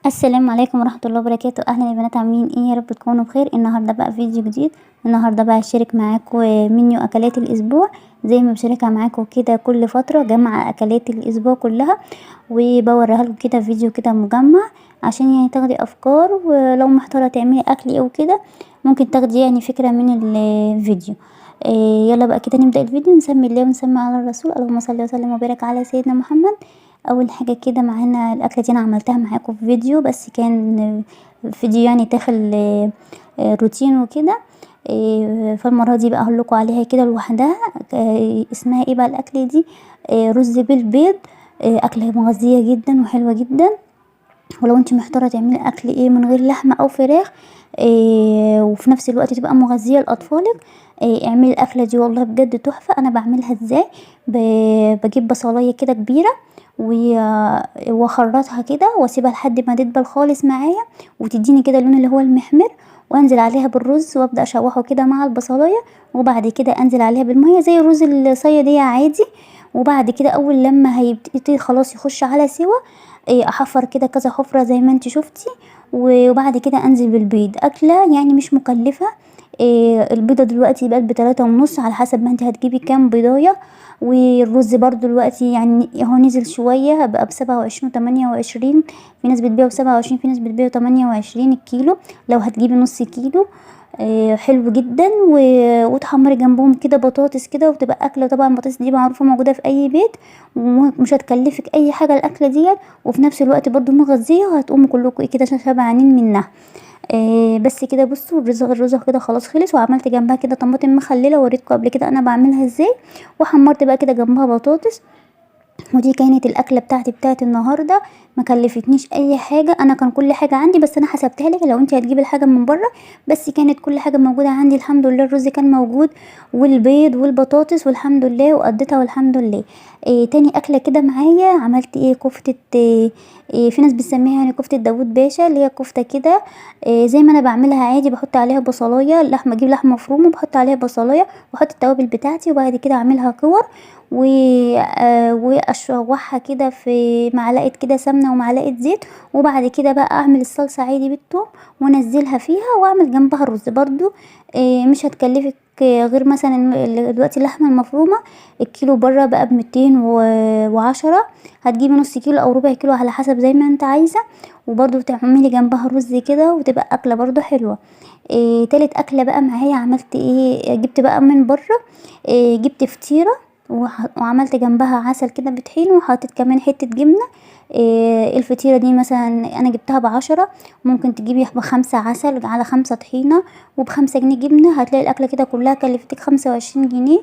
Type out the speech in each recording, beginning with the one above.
السلام عليكم ورحمة الله وبركاته. اهلا يا بنات، عاملين ايه؟ يا رب تكونوا بخير. النهارده بقى فيديو جديد. النهارده بقى هشارك معاكم منيو اكلات الاسبوع، زي ما بشاركها معاكم كده كل فترة، جمع اكلات الاسبوع كلها وبوريها لكم كده فيديو كده مجمع، عشان يعني تاخدي افكار، ولو محتاره تعملي اكل ايه وكده ممكن تاخدي يعني فكرة من الفيديو. يلا بقى كده نبدأ الفيديو. نسمي الله ونسمي على الرسول، اللهم صل وسلم وبارك على سيدنا محمد. اول حاجه كده معانا الاكله دي انا عملتها معاكم في فيديو، بس كان فيديو يعني داخل روتين وكده. فالمره دي بقى هقول لكم عليها كده لوحدها. اسمها ايه بقى الاكله دي؟ رز بالبيض. اكله مغذيه جدا وحلوه جدا، ولو انت محتاره تعملي اكل ايه من غير لحمه او فراخ وفي نفس الوقت تبقى مغذيه لاطفالك، اعملي الاكله دي والله بجد تحفه. انا بعملها ازاي؟ بجيب بصلايه كده كبيره واخرطها كده واسيبها لحد ما تدبل خالص معايا وتديني كده اللون اللي هو المحمر، وانزل عليها بالرز وابدا اشوحه كده مع البصلايه، وبعد كده انزل عليها بالميه زي الرز الصياديه عادي. وبعد كده اول لما هيبتدي خلاص يخش على سوا، احفر كده كذا حفرة زي ما انت شفتي، وبعد كده انزل بالبيض. اكلة يعني مش مكلفة. البيضة دلوقتي بقت ب3.5 على حسب ما انت هتجيبي كام بيضاية. والرز برضو دلوقتي يعني هو نزل شوية بقى ب27 و28. في ناس بتبيعه ب27، في ناس بتبيعه 28 الكيلو لو هتجيبي نص كيلو. حلو جدا. وتحمري جنبهم كده بطاطس كده وبتبقى اكله. طبعا البطاطس دي معروفه موجوده في اي بيت ومش هتكلفك اي حاجه الاكله دي، وفي نفس الوقت برضو مغذيه، وهتقوموا كلكم ايه كده شبعانين منها. بس كده بصوا الرز كده خلاص خلص، وعملت جنبها كده طماطم مخلله وريتكم قبل كده انا بعملها ازاي، وحمرت بقى كده جنبها بطاطس. ودي كانت الاكله بتاعت النهارده. ما كلفتنيش اي حاجه، انا كان كل حاجه عندي، بس انا حسبتها لك لو انت هتجيبي الحاجه من بره. بس كانت كل حاجه موجوده عندي الحمد لله. الرز كان موجود والبيض والبطاطس والحمد لله، وقضيتها والحمد لله. تاني اكله كده معايا عملت كفته. في ناس بتسميها يعني كفته داوود باشا، اللي هي كفته كده. زي ما انا بعملها عادي، بحط عليها بصلايه لحمه، اجيب لحمه مفرومه بحط عليها بصلايه واحط التوابل بتاعتي، وبعد كده اعملها كور واشوحها كده في معلقه كده سمنه ومعلقه زيت، وبعد كده بقى اعمل الصلصه عادي بالثوم وانزلها فيها واعمل جنبها الرز برضو. مش هتكلفك غير مثلا دلوقتي اللحمه المفرومه الكيلو بره بقى ب210. هتجيبي نص كيلو او ربع كيلو على حسب زي ما انت عايزه، وبرضو تعملي جنبها رز كده وتبقى اكله برضو حلوه. تالت اكله بقى معايا عملت جبت بقى من بره. جبت فطيره وعملت جنبها عسل كده بطحين، وحطيت كمان حتة جبنة. الفطيرة دي مثلا انا جبتها ب10، ممكن تجيبي ب5 عسل على 5 طحينة وب5 جنيه جبنة، هتلاقي الاكلة كده كلها كلفتك 25 جنيه.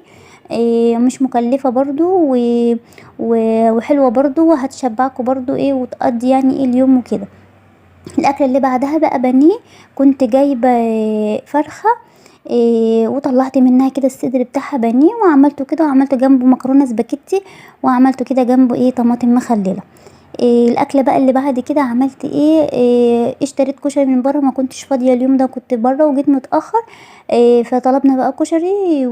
مش مكلفة برضو وحلوة برضو، وهتشبعكوا برضو وتقضي يعني اليوم وكده. الاكله اللي بعدها بقى بانيه. كنت جايبه فرخه وطلعت منها كده الصدر بتاعها بانيه، وعملته كده وعملته جنبه مكرونه سباكيتي، وعملته كده جنبه طماطم مخلله. الاكله بقى اللي بعد كده عملت اشتريت كشري من بره، ما كنتش فاضيه اليوم ده كنت بره وجيت متاخر. فطلبنا بقى كشري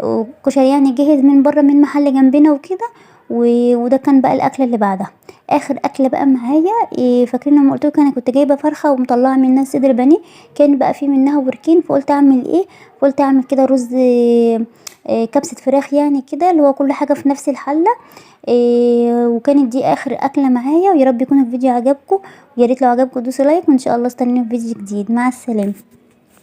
وكشري يعني جاهز من بره من محل جنبنا وكده. وده كان بقى الاكله اللي بعدها. اخر اكله بقى معايا فاكرين لما قلت لكم انا كنت جايبه فرخه ومطلعه منها صدر بانيه، كان بقى في منها وركين، فقلت اعمل قلت اعمل كده رز كبسه فراخ يعني كده، اللي هو كل حاجه في نفس الحله. وكانت دي اخر اكله معايا، ويا رب يكون الفيديو عجبكم، ويا ريت لو عجبكم دوسوا لايك، وان شاء الله استنوني في فيديو جديد. مع السلامه.